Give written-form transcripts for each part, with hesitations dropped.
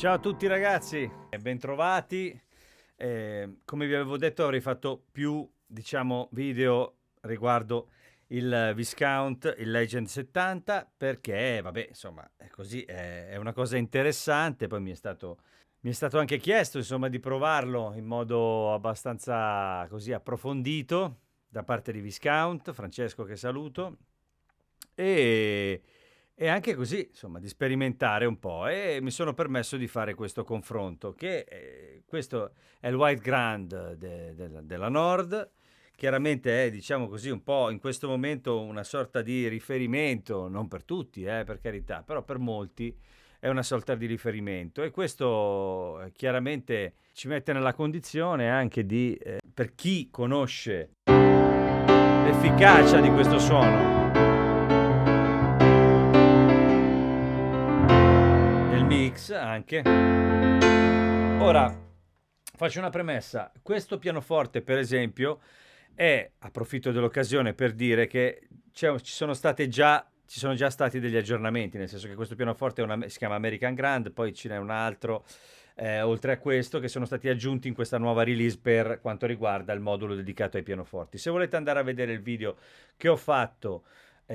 Ciao a tutti ragazzi, bentrovati. Come vi avevo detto avrei fatto più, video riguardo il Viscount, il Legend 70, perché, vabbè, insomma, è così, è una cosa interessante. Poi mi è stato anche chiesto, insomma, di provarlo in modo abbastanza così approfondito da parte di Viscount, Francesco che saluto, e, e anche così, insomma, di sperimentare un po'. E mi sono permesso di fare questo confronto, che questo è il White Grand della Nord. Chiaramente è, diciamo così, un po' in questo momento una sorta di riferimento, non per tutti, per carità, però per molti è una sorta di riferimento, e questo chiaramente ci mette nella condizione anche di, per chi conosce l'efficacia di questo suono nel mix anche. Ora faccio una premessa: questo pianoforte, per esempio, approfitto dell'occasione per dire che ci sono già stati degli aggiornamenti, nel senso che questo pianoforte si chiama American Grand, poi ce n'è un altro oltre a questo, che sono stati aggiunti in questa nuova release per quanto riguarda il modulo dedicato ai pianoforti. Se volete andare a vedere il video che ho fatto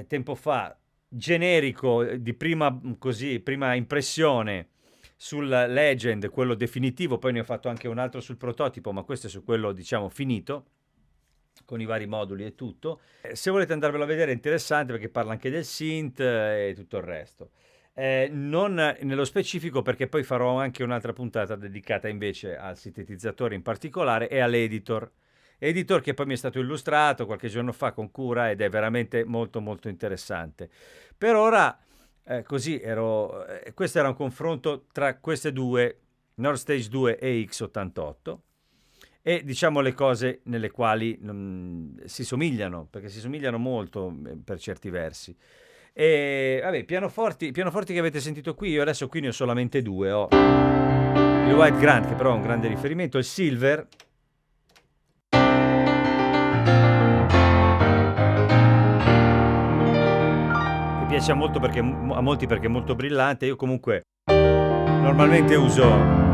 tempo fa, generico, di prima impressione sul Legend, quello definitivo, poi ne ho fatto anche un altro sul prototipo, ma questo è su quello, diciamo, finito, con i vari moduli e tutto. Se volete andarvelo a vedere è interessante, perché parla anche del synth e tutto il resto. Non nello specifico, perché poi farò anche un'altra puntata dedicata invece al sintetizzatore in particolare e all'editor che poi mi è stato illustrato qualche giorno fa con cura, ed è veramente molto molto interessante. Per ora questo era un confronto tra queste due, Nord Stage 2 e X88, e diciamo le cose nelle quali si somigliano, perché si somigliano molto per certi versi. E vabbè, pianoforti che avete sentito qui, io adesso qui ne ho solamente due. Ho il White Grand, che però è un grande riferimento, il Silver, che piace molto a molti perché è molto brillante. Io comunque normalmente uso il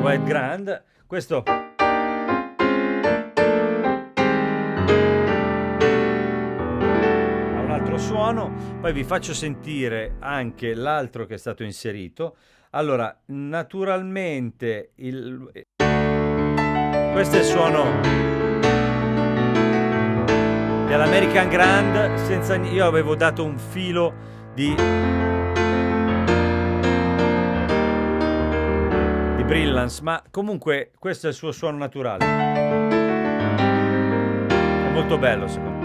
White Grand. Questo suono, poi vi faccio sentire anche l'altro che è stato inserito. Allora, naturalmente questo è il suono dell'American Grand, io avevo dato un filo di brilliance, ma comunque questo è il suo suono naturale, è molto bello secondo me.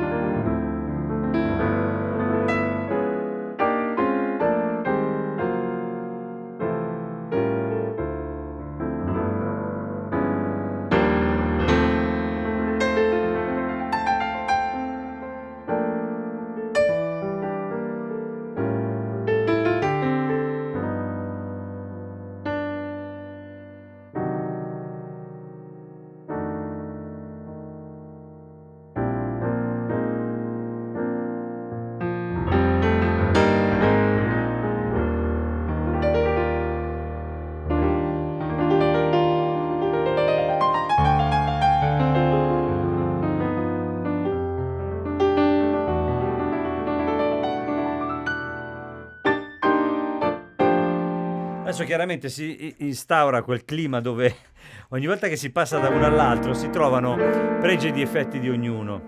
Adesso chiaramente si instaura quel clima dove ogni volta che si passa da uno all'altro si trovano pregi ed effetti di ognuno,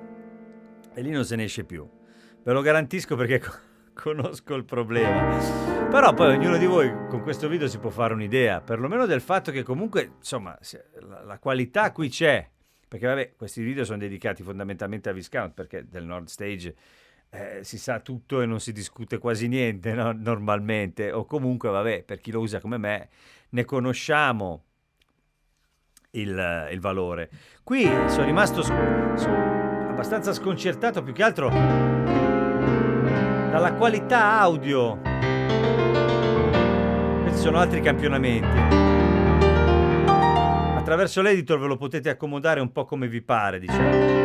e lì non se ne esce più. Ve lo garantisco, perché conosco il problema. Però poi ognuno di voi con questo video si può fare un'idea, perlomeno del fatto che comunque, insomma, la qualità qui c'è. Perché vabbè, questi video sono dedicati fondamentalmente a Viscount, perché del Nord Stage si sa tutto e non si discute quasi niente, no? Normalmente, o comunque vabbè, per chi lo usa come me ne conosciamo il valore. Qui sono rimasto abbastanza sconcertato, più che altro dalla qualità audio. Questi sono altri campionamenti. Attraverso l'editor ve lo potete accomodare un po' come vi pare, diciamo.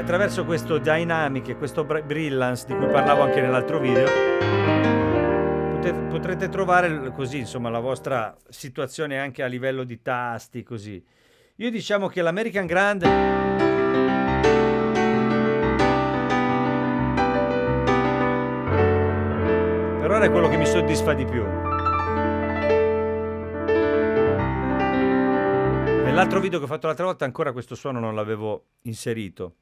attraverso questo dynamic e questo brilliance di cui parlavo anche nell'altro video potrete trovare così, insomma, la vostra situazione anche a livello di tasti, così. Io diciamo che l'American Grand per ora è quello che mi soddisfa di più. Nell'altro video che ho fatto l'altra volta ancora questo suono non l'avevo inserito.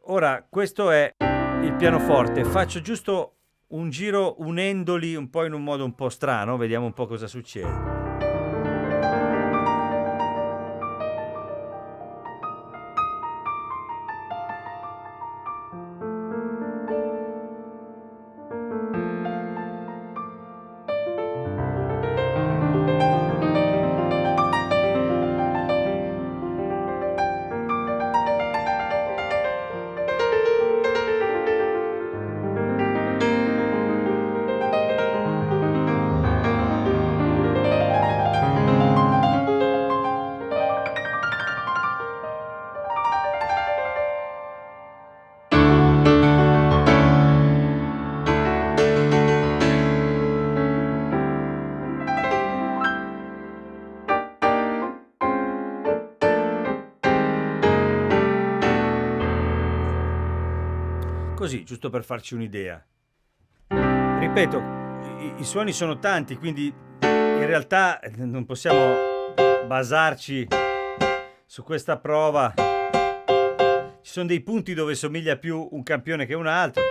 Ora questo è il pianoforte, faccio giusto un giro unendoli un po' in un modo un po' strano, vediamo un po' cosa succede. Così, giusto per farci un'idea. Ripeto, i suoni sono tanti, quindi in realtà non possiamo basarci su questa prova. Ci sono dei punti dove somiglia più un campione che un altro.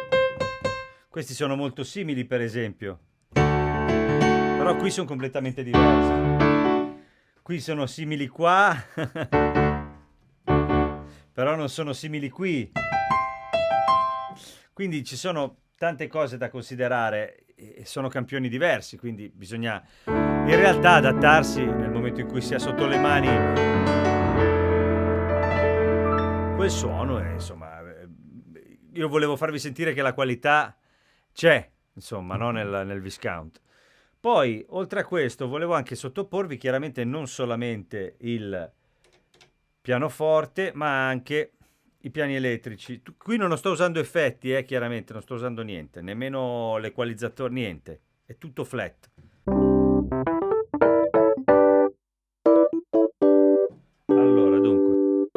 Questi sono molto simili, per esempio. Però qui sono completamente diversi. Qui sono simili qua, però non sono simili qui. Quindi ci sono tante cose da considerare e sono campioni diversi, quindi bisogna in realtà adattarsi nel momento in cui si ha sotto le mani quel suono. E insomma, io volevo farvi sentire che la qualità c'è, insomma, no? nel Viscount. Poi, oltre a questo, volevo anche sottoporvi chiaramente non solamente il pianoforte, ma anche i piani elettrici. Qui non sto usando effetti, chiaramente, non sto usando niente, nemmeno l'equalizzatore, niente. È tutto flat. Allora, dunque,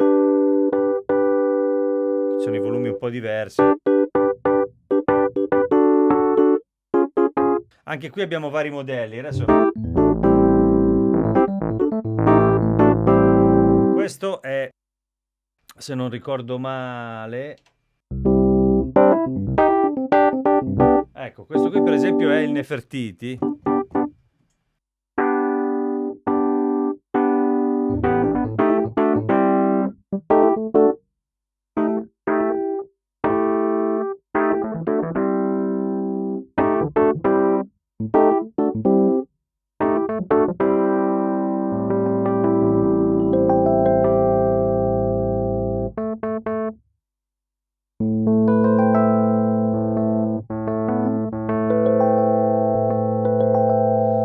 ci sono i volumi un po' diversi. Anche qui abbiamo vari modelli. Adesso questo è, se non ricordo male, ecco, questo qui per esempio è il Nefertiti.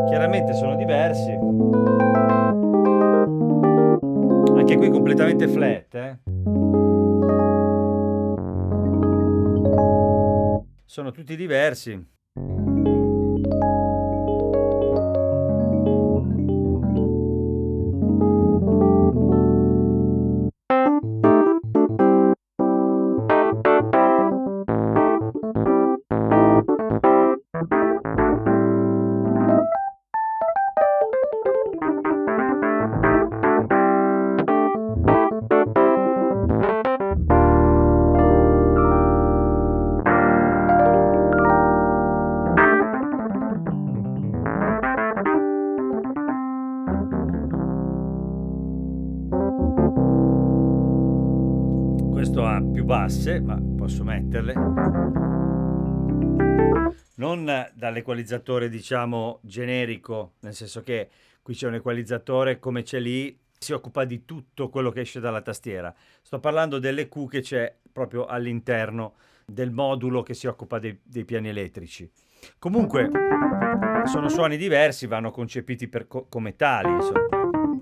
Chiaramente sono diversi. Anche qui completamente flat, Sono tutti diversi. Questo ha più basse, ma posso metterle. Non dall'equalizzatore, diciamo, generico, nel senso che qui c'è un equalizzatore come c'è lì, si occupa di tutto quello che esce dalla tastiera. Sto parlando dell'EQ che c'è proprio all'interno del modulo che si occupa dei piani elettrici. Comunque sono suoni diversi, vanno concepiti come tali, insomma.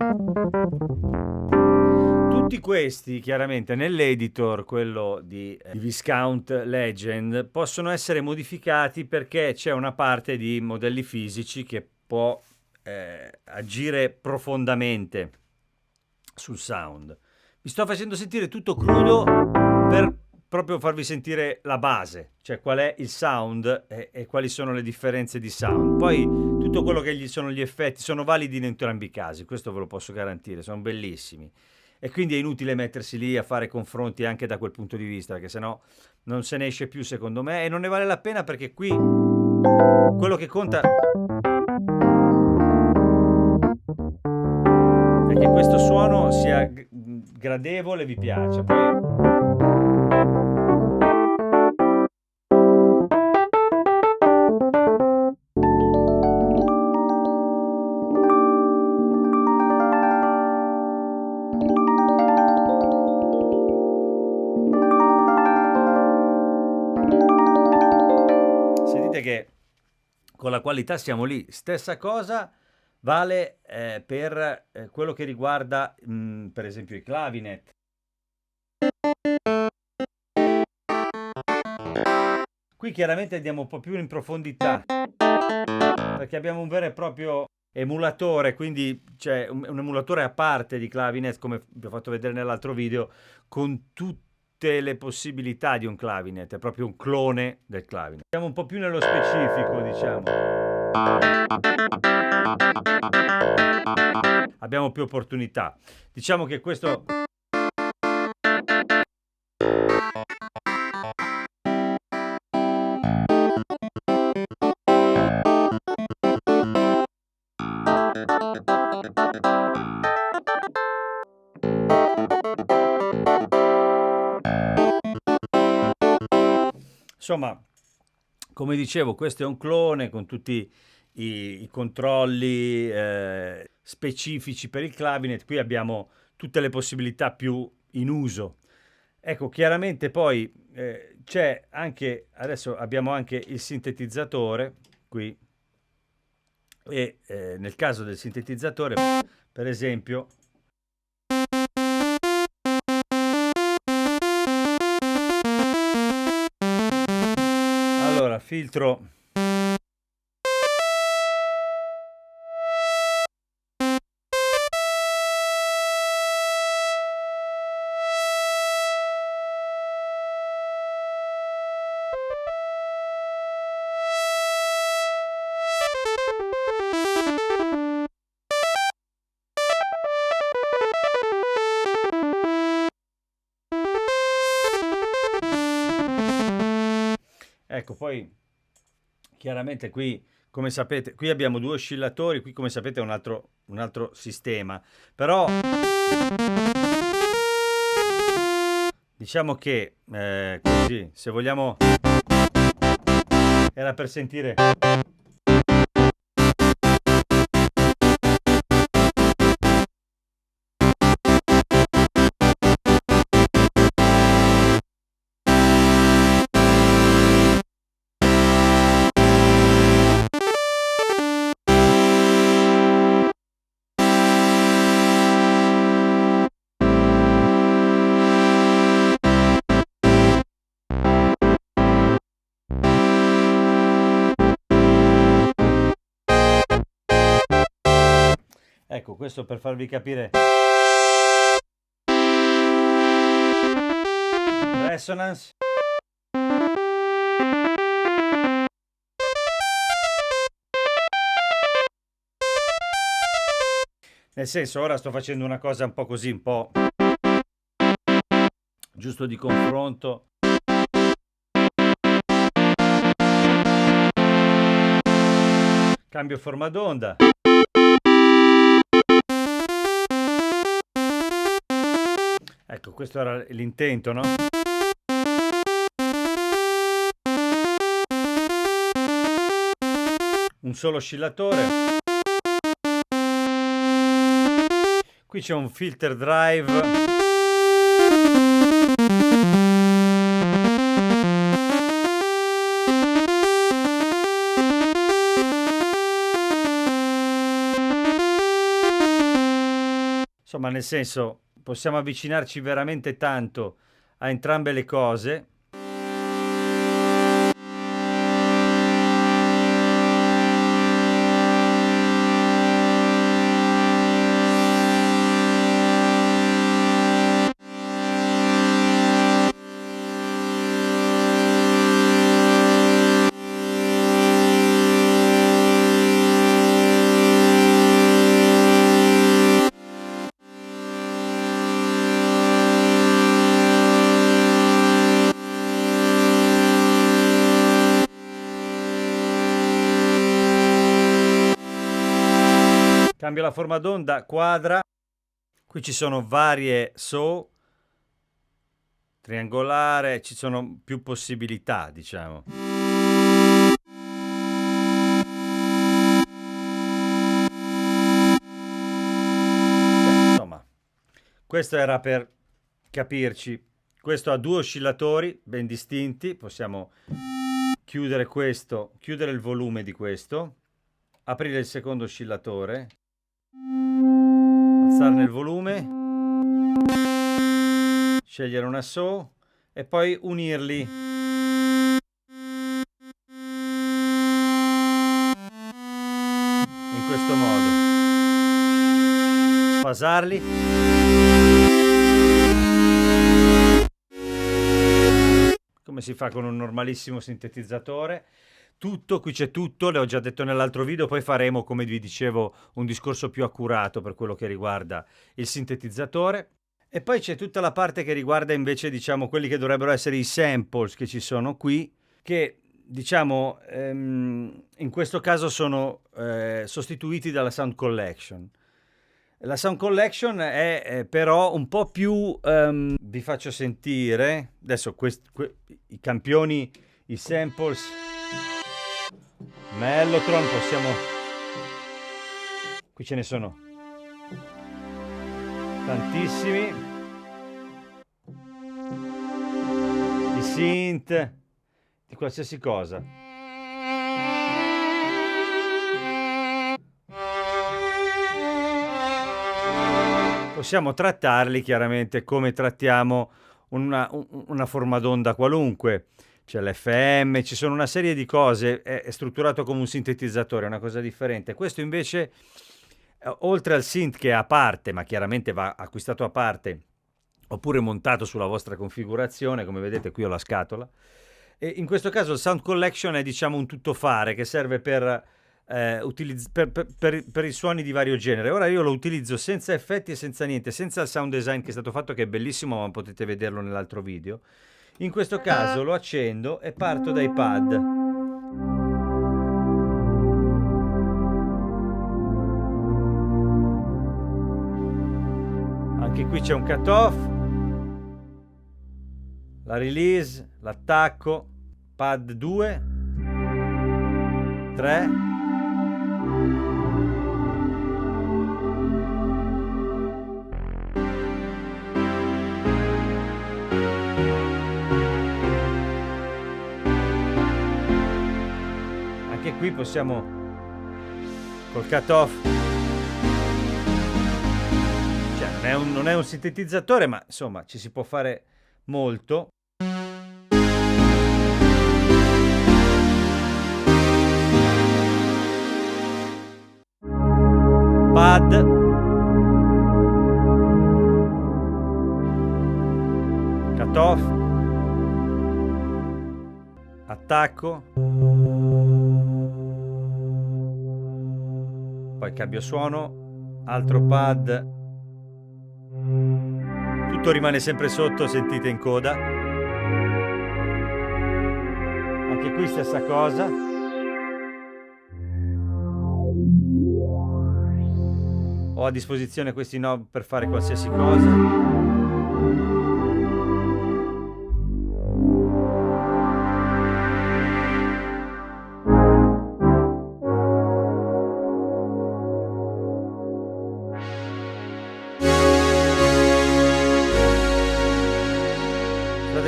Tutti questi, chiaramente, nell'editor, quello di Viscount Legend, possono essere modificati perché c'è una parte di modelli fisici che può agire profondamente sul sound. Vi sto facendo sentire tutto crudo per proprio farvi sentire la base, cioè qual è il sound e quali sono le differenze di sound. Poi tutto quello che sono gli effetti sono validi in entrambi i casi, questo ve lo posso garantire, sono bellissimi. E quindi è inutile mettersi lì a fare confronti anche da quel punto di vista, perché sennò non se ne esce più secondo me e non ne vale la pena, perché qui quello che conta è che questo suono sia gradevole, vi piaccia. Poi sentite che con la qualità siamo lì. Stessa cosa vale per quello che riguarda per esempio i clavinet. Qui chiaramente andiamo un po' più in profondità, perché abbiamo un vero e proprio emulatore, quindi c'è un emulatore a parte di clavinet, come vi ho fatto vedere nell'altro video, con tutte le possibilità di un clavinet, è proprio un clone del clavinet. Siamo un po' più nello specifico, diciamo. Abbiamo più opportunità. Diciamo che questo... Insomma, come dicevo, questo è un clone con tutti i controlli specifici per il clavinet. Qui abbiamo tutte le possibilità più in uso. Ecco, chiaramente poi c'è anche, adesso abbiamo anche il sintetizzatore qui, e nel caso del sintetizzatore, per esempio, allora filtro ecco, poi chiaramente qui, come sapete, qui abbiamo due oscillatori, qui come sapete è un altro sistema, però diciamo che così, se vogliamo, era per sentire. Ecco, questo per farvi capire. Resonance. Nel senso, ora sto facendo una cosa un po' così, un po' giusto di confronto. Cambio forma d'onda. Ecco, questo era l'intento, no? Un solo oscillatore. Qui c'è un filter drive. Insomma, nel senso, possiamo avvicinarci veramente tanto a entrambe le cose. Cambia la forma d'onda, quadra. Qui ci sono varie saw, triangolare, ci sono più possibilità, diciamo. Insomma, questo era per capirci. Questo ha due oscillatori ben distinti. Possiamo chiudere questo, chiudere il volume di questo, aprire il secondo oscillatore, alzarne il volume, scegliere una saw e poi unirli. In questo modo. Sfasarli. Come si fa con un normalissimo sintetizzatore. Tutto, qui c'è tutto, le ho già detto nell'altro video, poi faremo, come vi dicevo, un discorso più accurato per quello che riguarda il sintetizzatore. E poi c'è tutta la parte che riguarda invece, diciamo, quelli che dovrebbero essere i samples che ci sono qui, che, diciamo, in questo caso sono sostituiti dalla Sound Collection. La Sound Collection è però un po' più, vi faccio sentire, adesso i campioni, i samples, Mellotron, possiamo, qui ce ne sono tantissimi, di synth, di qualsiasi cosa. Possiamo trattarli chiaramente come trattiamo una forma d'onda qualunque. C'è l'FM, ci sono una serie di cose, è strutturato come un sintetizzatore, è una cosa differente. Questo invece, oltre al synth che è a parte, ma chiaramente va acquistato a parte, oppure montato sulla vostra configurazione, come vedete qui ho la scatola, e in questo caso il Sound Collection è, diciamo, un tuttofare che serve per i suoni di vario genere. Ora io lo utilizzo senza effetti e senza niente, senza il sound design che è stato fatto, che è bellissimo, ma potete vederlo nell'altro video. In questo caso lo accendo e parto dai pad. Anche qui c'è un cut-off, la release, l'attacco, pad 2, 3, anche qui possiamo col cut-off, cioè non è un sintetizzatore, ma insomma ci si può fare molto. Pad, cut-off, attacco, poi cambio suono, altro pad, tutto rimane sempre sotto, sentite in coda. Anche qui stessa cosa. Ho a disposizione questi knob per fare qualsiasi cosa.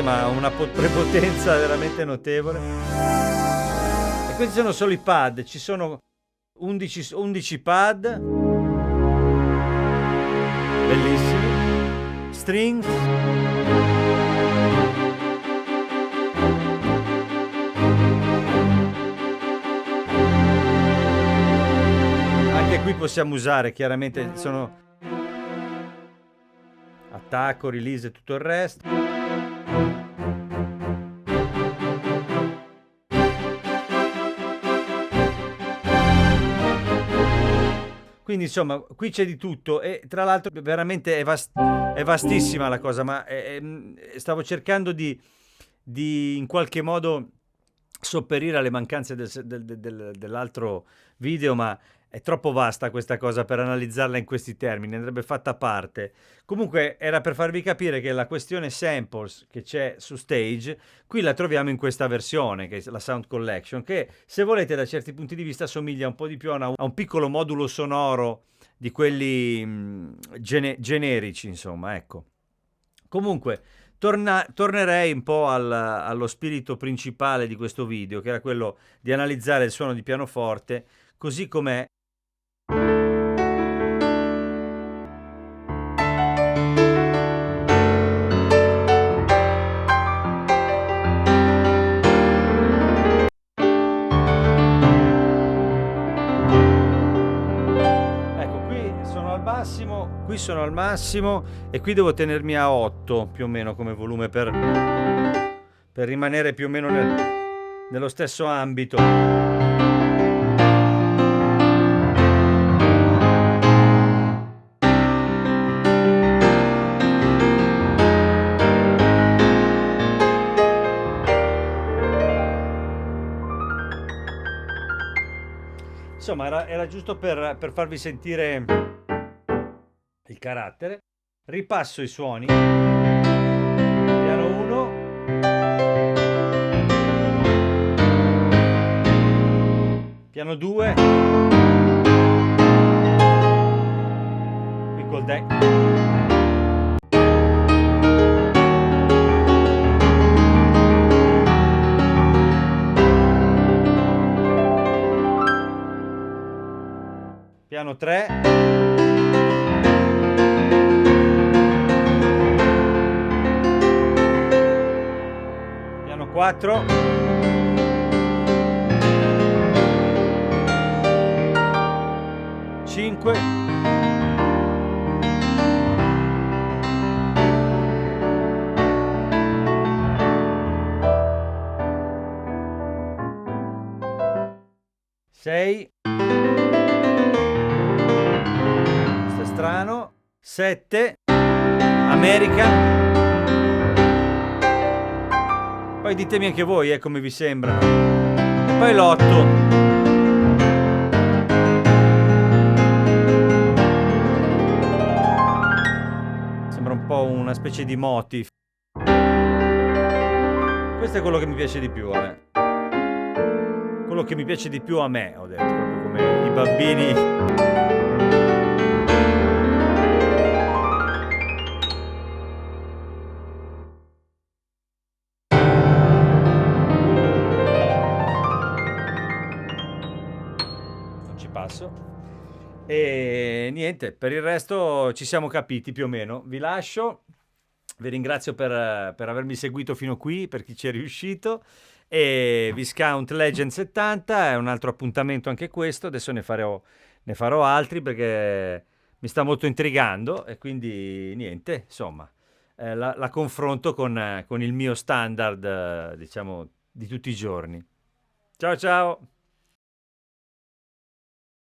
Ma una prepotenza veramente notevole. E questi sono solo i pad, ci sono 11 pad, string. Anche qui possiamo usare, chiaramente sono attacco, release e tutto il resto. Quindi insomma qui c'è di tutto e tra l'altro veramente è vastissima la cosa, ma stavo cercando di in qualche modo sopperire alle mancanze dell'altro video, ma è troppo vasta questa cosa per analizzarla in questi termini, andrebbe fatta a parte. Comunque era per farvi capire che la questione samples che c'è su Stage, qui la troviamo in questa versione, che è la Sound Collection, che se volete da certi punti di vista somiglia un po' di più a un piccolo modulo sonoro di quelli generici, insomma, ecco. Comunque, tornerei un po' allo spirito principale di questo video, che era quello di analizzare il suono di pianoforte così com'è. Qui sono al massimo e qui devo tenermi a 8 più o meno come volume per rimanere più o meno nello stesso ambito. Insomma, era giusto per farvi sentire il carattere. Ripasso i suoni. Piano 1, piano 2, qui col deck, piano 3, piano 4, cinque, sei, questo è strano, 7, America. Poi ditemi anche voi come vi sembrano. E poi l'8. Sembra un po' una specie di motif. Questo è quello che mi piace di più a me. Quello che mi piace di più a me, ho detto, proprio come i bambini. E niente, per il resto ci siamo capiti più o meno. Vi lascio, vi ringrazio per avermi seguito fino qui, per chi ci è riuscito, e Viscount Legend 70 è un altro appuntamento anche questo. Adesso ne farò altri perché mi sta molto intrigando e quindi niente, insomma, la confronto con il mio standard, diciamo, di tutti i giorni. Ciao ciao!